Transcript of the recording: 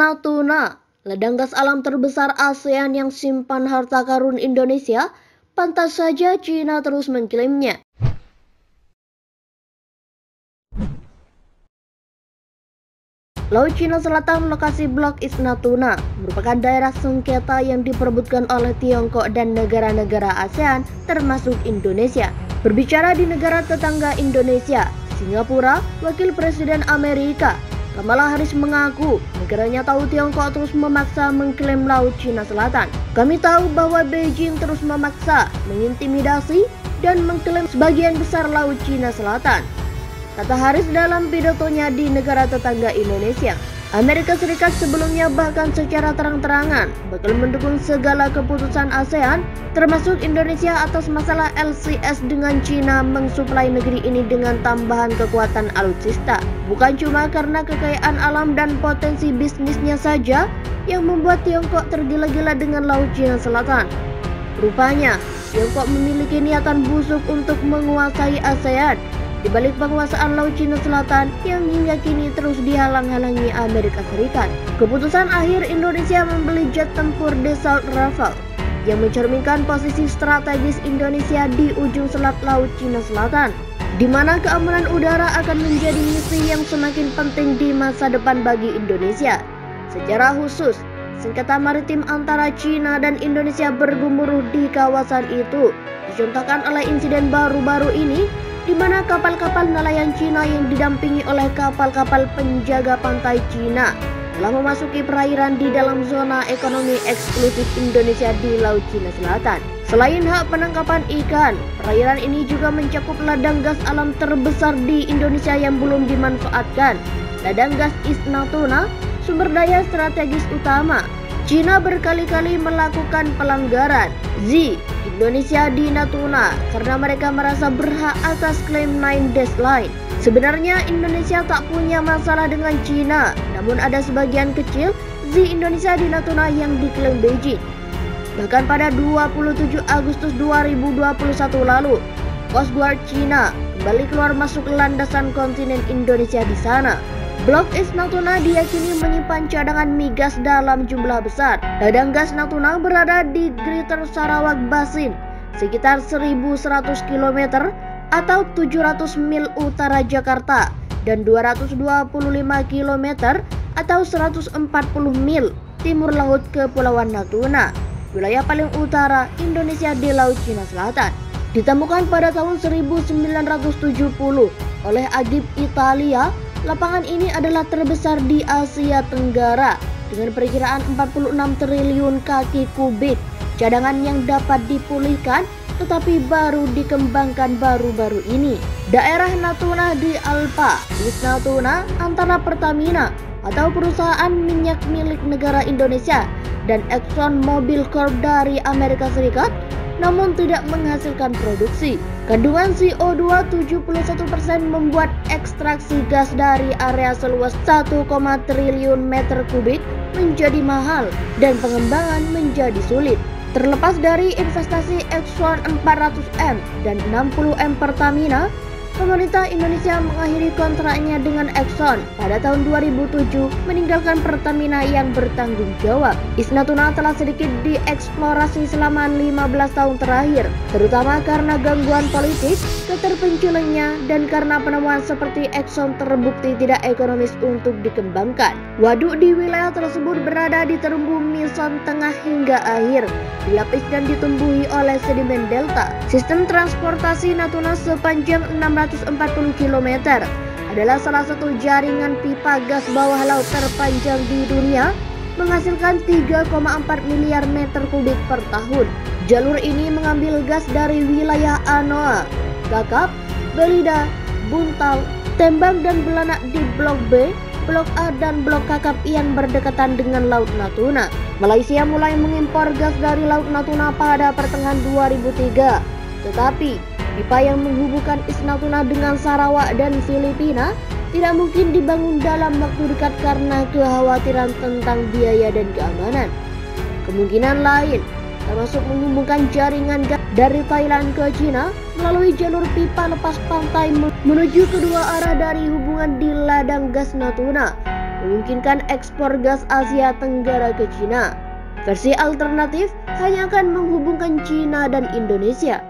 Natuna, ladang gas alam terbesar ASEAN yang simpan harta karun Indonesia, pantas saja China terus mengklaimnya. Laut Cina Selatan lokasi blok East Natuna merupakan daerah sengketa yang diperebutkan oleh Tiongkok dan negara-negara ASEAN termasuk Indonesia. Berbicara di negara tetangga Indonesia, Singapura, Wakil Presiden Amerika Kamala Harris mengaku negaranya tahu Tiongkok terus memaksa mengklaim Laut Cina Selatan. Kami tahu bahwa Beijing terus memaksa, mengintimidasi, dan mengklaim sebagian besar Laut Cina Selatan, kata Harris dalam pidatonya di negara tetangga Indonesia. Amerika Serikat sebelumnya bahkan secara terang-terangan bakal mendukung segala keputusan ASEAN termasuk Indonesia atas masalah LCS dengan China mensuplai negeri ini dengan tambahan kekuatan alutsista. Bukan cuma karena kekayaan alam dan potensi bisnisnya saja yang membuat Tiongkok tergila-gila dengan Laut Cina Selatan. Rupanya, Tiongkok memiliki niatan busuk untuk menguasai ASEAN di balik penguasaan Laut Cina Selatan yang hingga kini terus dihalang-halangi Amerika Serikat. Keputusan akhir Indonesia membeli jet tempur Dassault Rafale yang mencerminkan posisi strategis Indonesia di ujung selat Laut Cina Selatan, di mana keamanan udara akan menjadi misi yang semakin penting di masa depan bagi Indonesia. Secara khusus, sengketa maritim antara China dan Indonesia bergemuruh di kawasan itu, dicontohkan oleh insiden baru-baru ini, di mana kapal-kapal nelayan Cina yang didampingi oleh kapal-kapal penjaga pantai Cina telah memasuki perairan di dalam zona ekonomi eksklusif Indonesia di Laut Cina Selatan. Selain hak penangkapan ikan, perairan ini juga mencakup ladang gas alam terbesar di Indonesia yang belum dimanfaatkan, ladang gas East Natuna, sumber daya strategis utama. China berkali-kali melakukan pelanggaran Indonesia di Natuna karena mereka merasa berhak atas klaim 9 Dash Line. Sebenarnya Indonesia tak punya masalah dengan China, namun ada sebagian kecil Indonesia di Natuna yang diklaim Beijing. Bahkan pada 27 Agustus 2021 lalu, Coast Guard China kembali keluar masuk landasan kontinen Indonesia di sana. Blok East Natuna diyakini menyimpan cadangan migas dalam jumlah besar. Ladang gas Natuna berada di Greater Sarawak Basin, sekitar 1.100 km atau 700 mil utara Jakarta dan 225 km atau 140 mil timur laut Kepulauan Natuna, wilayah paling utara Indonesia di Laut Cina Selatan. Ditemukan pada tahun 1970 oleh Agip Italia, lapangan ini adalah terbesar di Asia Tenggara dengan perkiraan 46 triliun kaki kubik. Cadangan yang dapat dipulihkan tetapi baru dikembangkan baru-baru ini. Daerah Natuna di Alpha East Natuna antara Pertamina atau perusahaan minyak milik negara Indonesia dan Exxon Mobil Corp dari Amerika Serikat, namun tidak menghasilkan produksi. Kandungan CO2 71% membuat ekstraksi gas dari area seluas 1, triliun meter kubik menjadi mahal dan pengembangan menjadi sulit. Terlepas dari investasi Exxon 400M dan 60M Pertamina, pemerintah Indonesia mengakhiri kontraknya dengan Exxon pada tahun 2007, meninggalkan Pertamina yang bertanggung jawab. East Natuna telah sedikit dieksplorasi selama 15 tahun terakhir, terutama karena gangguan politik, keterpencilannya, dan karena penemuan seperti Exxon terbukti tidak ekonomis untuk dikembangkan. Waduk di wilayah tersebut berada di terumbu Mison tengah hingga akhir, dilapis dan ditumbuhi oleh sedimen delta. Sistem transportasi Natuna sepanjang 640 km adalah salah satu jaringan pipa gas bawah laut terpanjang di dunia, menghasilkan 3,4 miliar meter kubik per tahun. Jalur ini mengambil gas dari wilayah Anoa, Kakap, Belida, Buntal, Tembang dan Belanak di Blok B, Blok A dan Blok Kakap yang berdekatan dengan Laut Natuna. Malaysia mulai mengimpor gas dari Laut Natuna pada pertengahan 2003, tetapi pipa yang menghubungkan East Natuna dengan Sarawak dan Filipina tidak mungkin dibangun dalam waktu dekat karena kekhawatiran tentang biaya dan keamanan. Kemungkinan lain termasuk menghubungkan jaringan gas dari Thailand ke China melalui jalur pipa lepas pantai menuju kedua arah dari hubungan di ladang gas Natuna. memungkinkan ekspor gas Asia Tenggara ke Cina. Versi alternatif hanya akan menghubungkan Cina dan Indonesia.